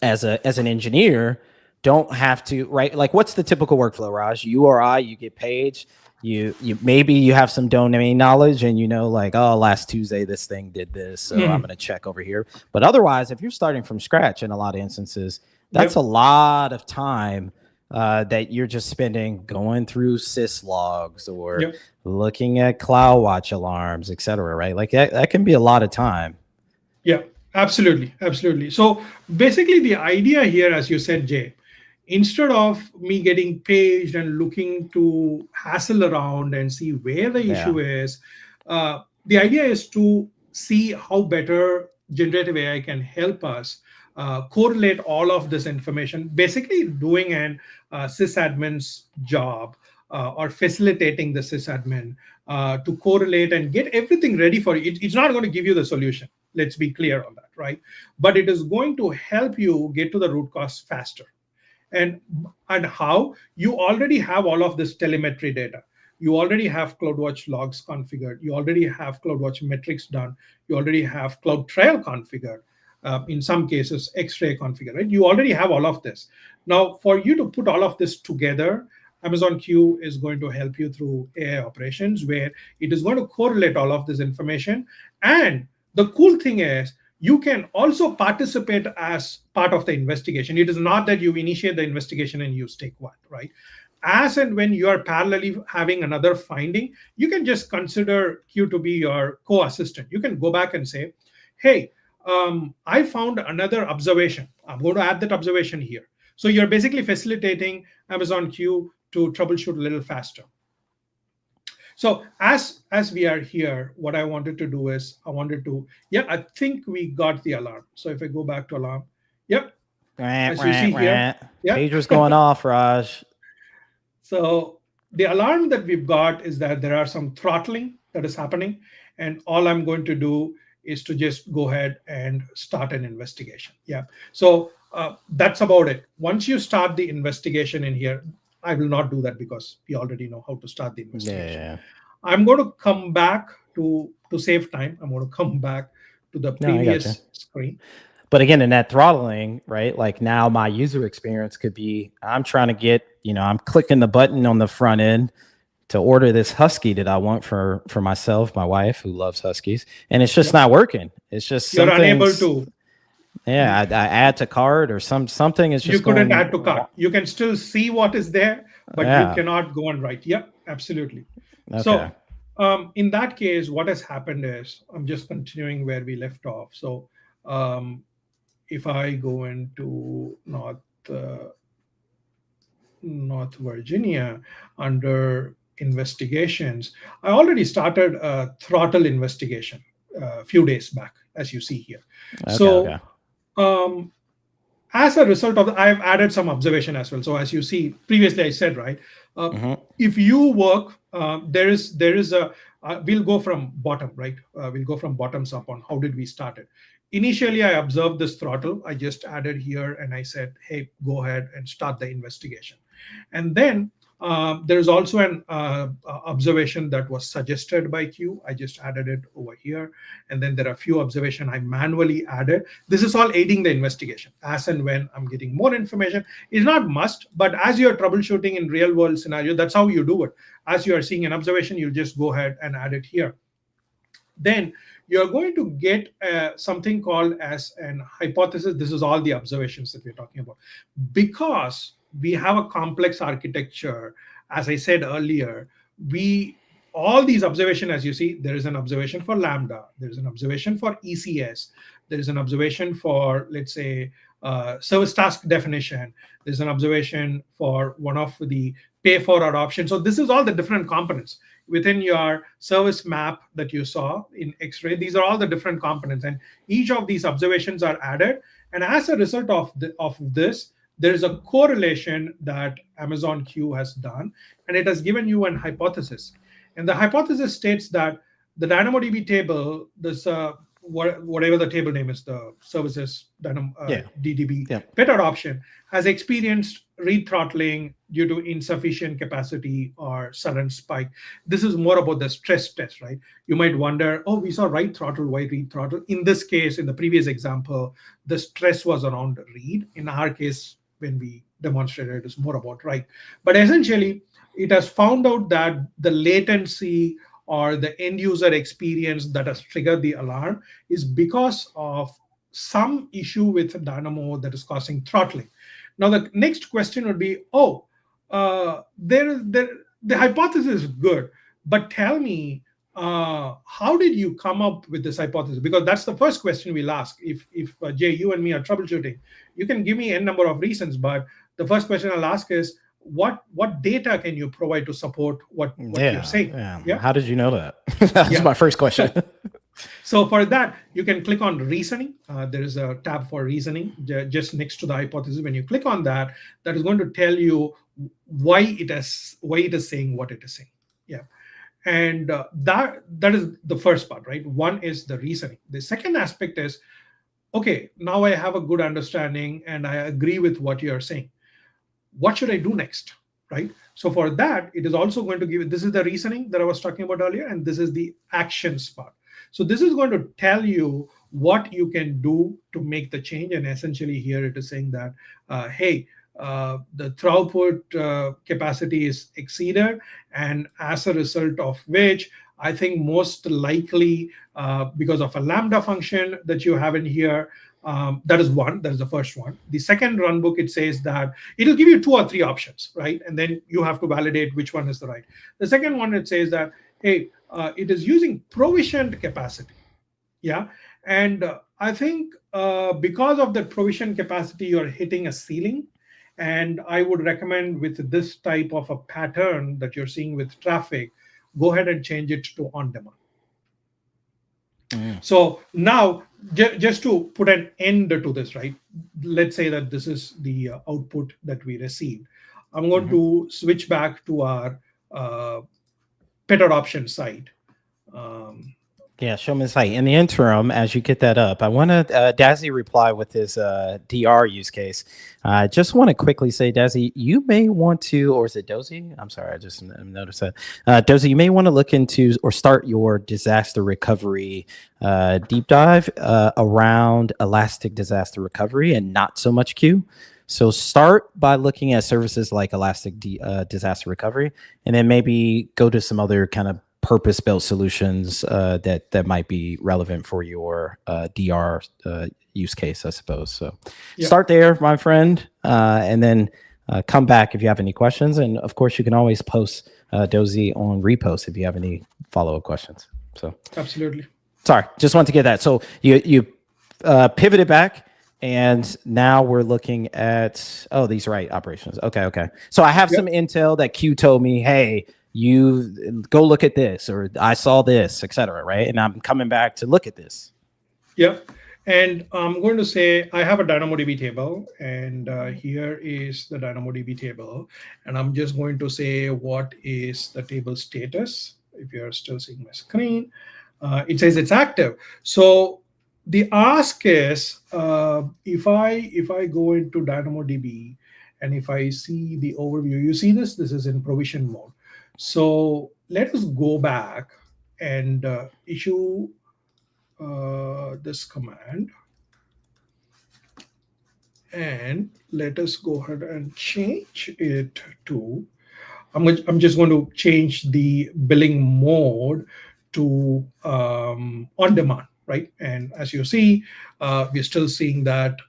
as an engineer, don't have to, right? Like, what's the typical workflow, Raj? You or I, you get paged. You maybe you have some domain knowledge, and you know, like, oh, last Tuesday this thing did this, so I'm going to check over here. But otherwise, if you're starting from scratch in a lot of instances, that's a lot of time that you're just spending going through syslogs or Yep. looking at CloudWatch alarms, et cetera, right? Like that can be a lot of time. Yeah, absolutely. Absolutely. So basically, the idea here, as you said, Jay, instead of me getting paged and looking to hassle around and see where the issue is, the idea is to see how better generative AI can help us correlate all of this information, basically doing an sysadmin's job or facilitating the sysadmin to correlate and get everything ready for you. It's not going to give you the solution. Let's be clear on that, right? But it is going to help you get to the root cause faster. And how? You already have all of this telemetry data. You already have CloudWatch logs configured. You already have CloudWatch metrics done. You already have CloudTrail configured. In some cases, X-ray configured, right? You already have all of this. Now, for you to put all of this together, Amazon Q is going to help you through AI operations, where it is going to correlate all of this information. And the cool thing is, you can also participate as part of the investigation. It is not that you initiate the investigation and you take one, right? As and when you are parallelly having another finding, you can just consider Q to be your co-assistant. You can go back and say, hey, I found another observation. I'm going to add that observation here. So you're basically facilitating Amazon Q to troubleshoot a little faster. So as we are here, what I wanted to do is I think we got the alarm. So if I go back to alarm, yep. As you see here, pager's going off, Raj. So the alarm that we've got is that there are some throttling that is happening, and all I'm going to do is to just go ahead and start an investigation. Yeah. So that's about it. Once you start the investigation in here, I will not do that because we already know how to start the investigation. Yeah. I'm going to come back to save time. I'm going to come back to the previous screen. But again, in that throttling, right? Like now my user experience could be, I'm trying to get, I'm clicking the button on the front end to order this husky that I want for myself, my wife who loves huskies, and it's just not working. It's just you're unable to. Yeah, I add to cart or something is just you couldn't add to cart. You can still see what is there, but you cannot go and write. Yep, absolutely. Okay. So in that case, what has happened is, I'm just continuing where we left off. So if I go into North Virginia under investigations, I already started a throttle investigation a few days back, as you see here. As a result of, I've added some observation as well. So as you see, previously I said, right, if you work, there is a, we'll go from bottom, right? We'll go from bottoms up on how did we start it. Initially, I observed this throttle. I just added here and I said, hey, go ahead and start the investigation. And then there is also an observation that was suggested by Q. I just added it over here. And then there are a few observations I manually added. This is all aiding the investigation. As and when I'm getting more information, it's not must, but as you're troubleshooting in real world scenario, that's how you do it. As you are seeing an observation, you just go ahead and add it here. Then you're going to get something called as an hypothesis. This is all the observations that we're talking about. Because we have a complex architecture, as I said earlier, all these observations, as you see, there is an observation for Lambda, there's an observation for ECS, there is an observation for, let's say, service task definition, there's an observation for one of the pay for adoption. So this is all the different components within your service map that you saw in X-ray. These are all the different components, and each of these observations are added. And as a result of this, there is a correlation that Amazon Q has done, and it has given you an hypothesis. And the hypothesis states that the DynamoDB table, this whatever the table name is, the services DDB pet adoption, has experienced read throttling due to insufficient capacity or sudden spike. This is more about the stress test, right? You might wonder, oh, we saw write throttle, why read throttle? In this case, in the previous example, the stress was around read. In our case, when we demonstrated, it is more about write. But essentially, it has found out that the latency or the end user experience that has triggered the alarm is because of some issue with Dynamo that is causing throttling. Now the next question would be, the hypothesis is good, but tell me, how did you come up with this hypothesis? Because that's the first question we'll ask. If Jay, you and me are troubleshooting, you can give me n number of reasons, but the first question I'll ask is, what data can you provide to support what you're saying? Yeah. How did you know that? That's my first question. So for that, you can click on reasoning. There is a tab for reasoning just next to the hypothesis. When you click on that, that is going to tell you why it is saying what it is saying. Yeah. And that is the first part, right? One is the reasoning. The second aspect is, okay, now I have a good understanding and I agree with what you're saying. What should I do next, right? So for that, it is also going to give, this is the reasoning that I was talking about earlier, and this is the actions part. So this is going to tell you what you can do to make the change. And essentially here it is saying that, hey, the throughput capacity is exceeded, and as a result of which, I think most likely because of a Lambda function that you have in here, that is the first one. The second runbook, it says that it'll give you 2 or 3 options, right? And then you have to validate which one is the right. The second one, it says that, hey, it is using provisioned capacity. Yeah. And I think because of the provision capacity, you're hitting a ceiling. And I would recommend, with this type of a pattern that you're seeing with traffic, go ahead and change it to on-demand. So now, just to put an end to this, right? Let's say that this is the output that we received. I'm going to switch back to our pet adoption site. Yeah, show me the site. In the interim, as you get that up, I want to Dazzy reply with his DR use case. I just want to quickly say, Dazzy, you may want to, or is it Dozy? I'm sorry, I just noticed that. Dozy, you may want to look into or start your disaster recovery deep dive around elastic disaster recovery and not so much Q. So start by looking at services like elastic disaster recovery, and then maybe go to some other kind of purpose-built solutions that might be relevant for your DR use case, I suppose. So start there, my friend, and then come back if you have any questions. And of course, you can always post Dozy on repost if you have any follow-up questions. So absolutely. Sorry, just wanted to get that. So you pivoted back, and now we're looking at these right operations. Okay. So I have some intel that Q told me, hey, you go look at this, or I saw this, etc. Right? And I'm coming back to look at this. Yeah. And I'm going to say I have a DynamoDB table, and here is the DynamoDB table. And I'm just going to say, what is the table status? If you're still seeing my screen, it says it's active. So the ask is, if I go into DynamoDB and if I see the overview, you see this is in provision mode. So let us go back and issue this command, and let us go ahead and change it to, I'm just going to change the billing mode to on demand, right? And as you see, we're still seeing that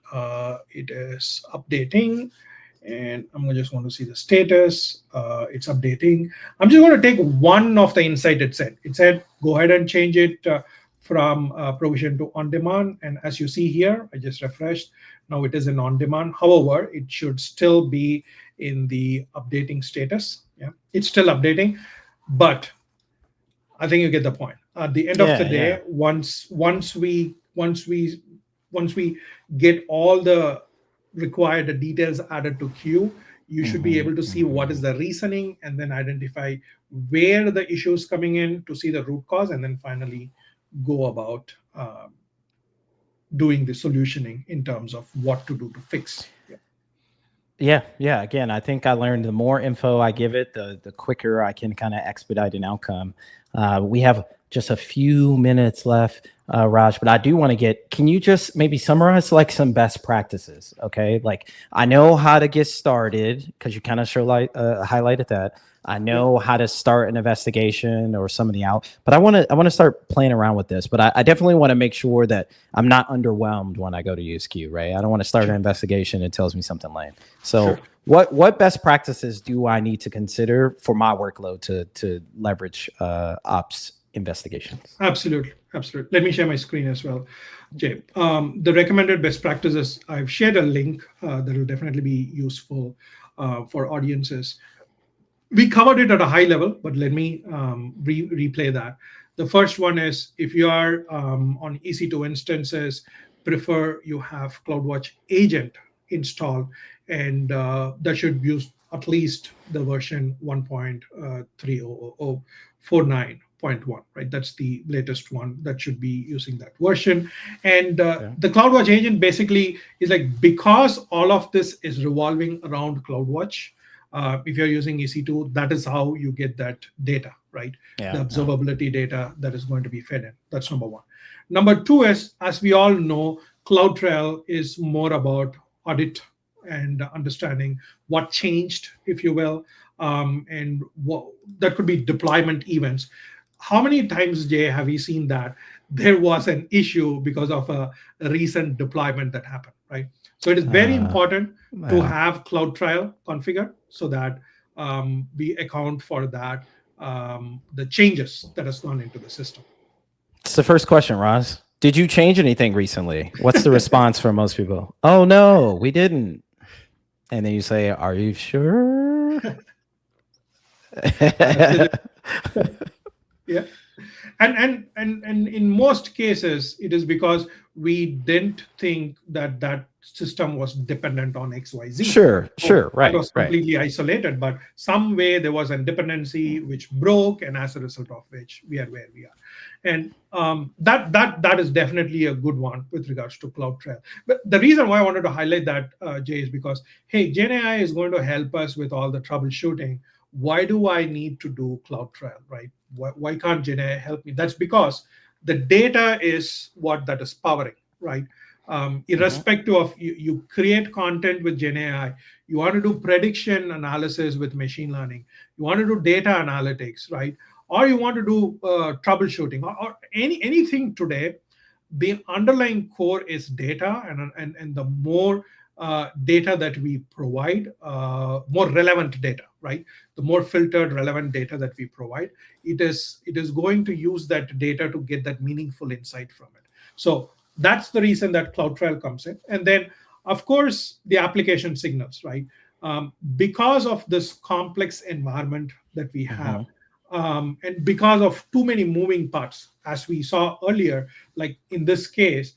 it is updating. And I'm just going to see the status. It's updating. I'm just going to take one of the insight it said. It said, go ahead and change it from provision to on-demand. And as you see here, I just refreshed. Now it is in on-demand. However, it should still be in the updating status. Yeah, it's still updating, but I think you get the point. At the end of the day, once we get all the required details added to queue, you should be able to see what is the reasoning, and then identify where the issue is coming in to see the root cause, and then finally go about doing the solutioning in terms of what to do to fix. Yeah. Again, I think I learned the more info I give it, the quicker I can kind of expedite an outcome. We have just a few minutes left. Raj, but I do want to can you just maybe summarize like some best practices? Okay. Like I know how to get started because you kind of highlighted that. I know how to start an investigation or some of the but I want to start playing around with this, but I definitely want to make sure that I'm not underwhelmed when I go to UseQ, right? I don't want to start an investigation and it tells me something lame. So what best practices do I need to consider for my workload to leverage ops investigations? Absolutely. Let me share my screen as well, Jay. The recommended best practices, I've shared a link that will definitely be useful for audiences. We covered it at a high level, but let me replay that. The first one is if you are on EC2 instances, prefer you have CloudWatch agent installed, and that should use at least the version 1.30049.1, right? That's the latest one that should be using that version. And the CloudWatch agent basically is like, because all of this is revolving around CloudWatch, if you're using EC2, that is how you get that data, right? The observability data that is going to be fed in. That's number one. Number two is, as we all know, CloudTrail is more about audit and understanding what changed, if you will, and what that could be deployment events. How many times, Jay, have you seen that there was an issue because of a recent deployment that happened, right? So it is very important to have CloudTrail configured so that we account for that, the changes that has gone into the system. It's the first question, Roz. Did you change anything recently? What's the response from most people? Oh, no, we didn't. And then you say, are you sure? Yeah. And in most cases, it is because we didn't think that system was dependent on XYZ. Sure, right. It was completely isolated, but some way there was a dependency which broke, and as a result of which we are where we are. And that is definitely a good one with regards to CloudTrail. But the reason why I wanted to highlight that, Jay, is because, hey, GenAI is going to help us with all the troubleshooting. Why do I need to do CloudTrail, right? Why can't GenAI help me? That's because the data is what that is powering, right? Irrespective of you create content with GenAI, you want to do prediction analysis with machine learning, you want to do data analytics, right? Or you want to do troubleshooting or anything today, the underlying core is data, and the more data that we provide, more relevant data, right? The more filtered, relevant data that we provide, it is going to use that data to get that meaningful insight from it. So that's the reason that CloudTrail comes in. And then, of course, the application signals, right? Because of this complex environment that we have, and because of too many moving parts, as we saw earlier, like in this case,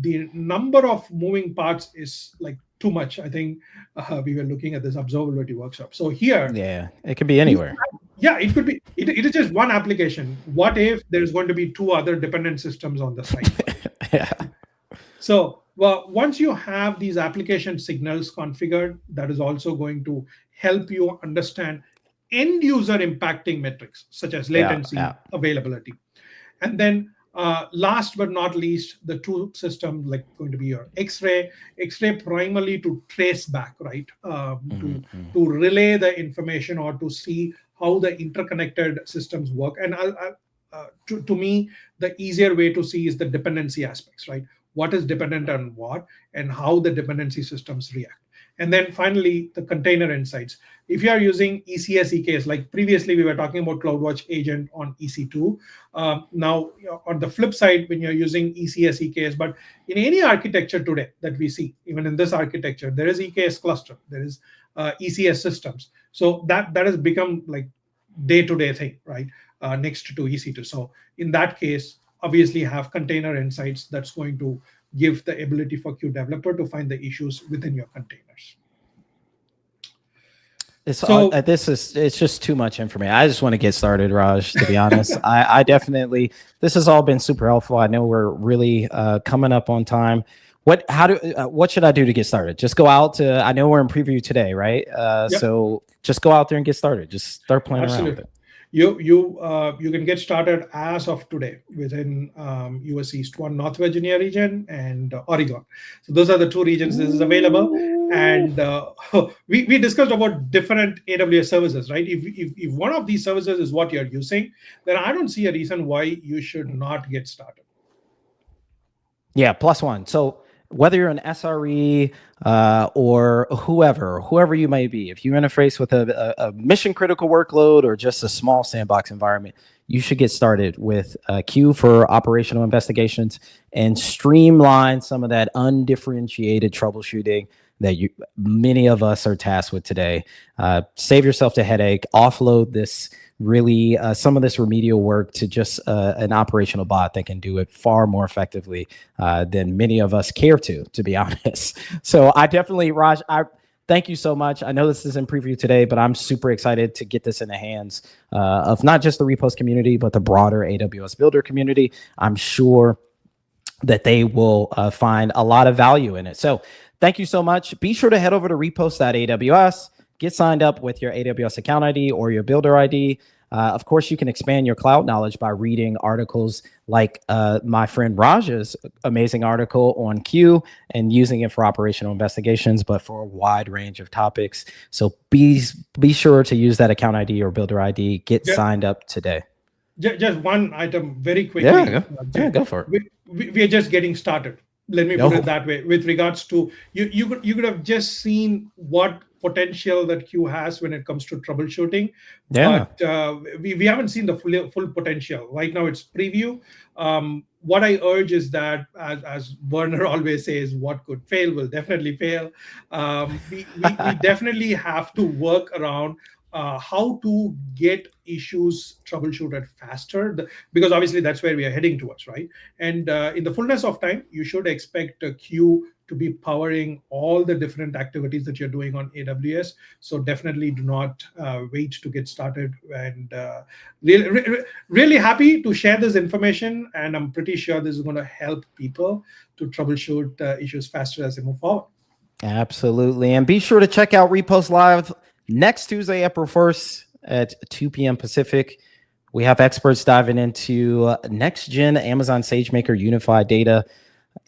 the number of moving parts is like too much. I think we were looking at this observability workshop. So here, it can be anywhere. It could be. It is just one application. What if there's going to be two other dependent systems on the site? So, well, once you have these application signals configured, that is also going to help you understand end user impacting metrics such as latency, availability, and then last but not least, the two systems like going to be your X-ray primarily to trace back, right? To relay the information or to see how the interconnected systems work. And to me, the easier way to see is the dependency aspects, right? What is dependent on what and how the dependency systems react. And then finally, the container insights. If you are using ECS EKS, like previously we were talking about CloudWatch agent on EC2. Now, on the flip side, when you're using ECS EKS, but in any architecture today that we see, even in this architecture, there is EKS cluster, there is ECS systems. So that has become like day-to-day thing, right? Next to EC2. So in that case, obviously have container insights that's going to give the ability for Q developer to find the issues within your containers. It's just too much information. I just want to get started, Raj, to be honest. I definitely, this has all been super helpful. I know we're really coming up on time. What should I do to get started? Just go out to, I know we're in preview today, right? So just go out there and get started. Just start playing around with it. You can get started as of today within US East 1 North Virginia region and Oregon. So those are the 2 regions this is available. And we discussed about different AWS services, right? If one of these services is what you're using, then I don't see a reason why you should not get started. Yeah, +1. So whether you're an SRE or whoever you may be, if you interface with a mission critical workload or just a small sandbox environment, you should get started with Q for operational investigations and streamline some of that undifferentiated troubleshooting that many of us are tasked with today. Save yourself the headache, offload this really some of this remedial work to just an operational bot that can do it far more effectively than many of us care to be honest. So I definitely, Raj, I thank you so much. I know this is in preview today, but I'm super excited to get this in the hands of not just the Repost community, but the broader AWS Builder community. I'm sure that they will find a lot of value in it. So thank you so much. Be sure to head over to repost.aws. Get signed up with your AWS account ID or your builder ID. Of course, you can expand your cloud knowledge by reading articles like my friend Raj's amazing article on Q and using it for operational investigations, but for a wide range of topics. So be sure to use that account ID or builder ID. Get signed up today. Just one item very quickly. Go for it. We are just getting started. Let me put it that way. With regards to you could have just seen what potential that Q has when it comes to troubleshooting. Yeah. But we haven't seen the full potential. Right now it's preview. What I urge is that, as Werner always says, what could fail will definitely fail. We definitely have to work around how to get issues troubleshooted faster, because obviously that's where we are heading towards, right? And in the fullness of time, you should expect a Q to be powering all the different activities that you're doing on AWS. So definitely do not wait to get started. And really happy to share this information. And I'm pretty sure this is going to help people to troubleshoot issues faster as they move forward. Absolutely. And be sure to check out Repost Live next Tuesday, April 1st at 2 p.m. Pacific. We have experts diving into next-gen Amazon SageMaker unified data,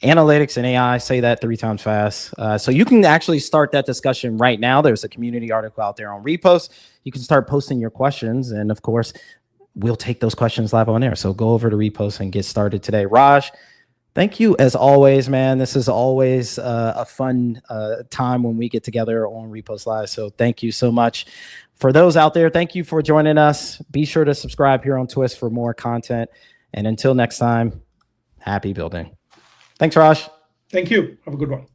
analytics, and AI. Say that 3 times fast. So you can actually start that discussion right now. There's a community article out there on Repost. You can start posting your questions. And of course, we'll take those questions live on air. So go over to Repost and get started today. Raj, thank you as always, man. This is always a fun time when we get together on Repost Live. So thank you so much. For those out there, thank you for joining us. Be sure to subscribe here on Twist for more content. And until next time, happy building. Thanks, Raj. Thank you. Have a good one.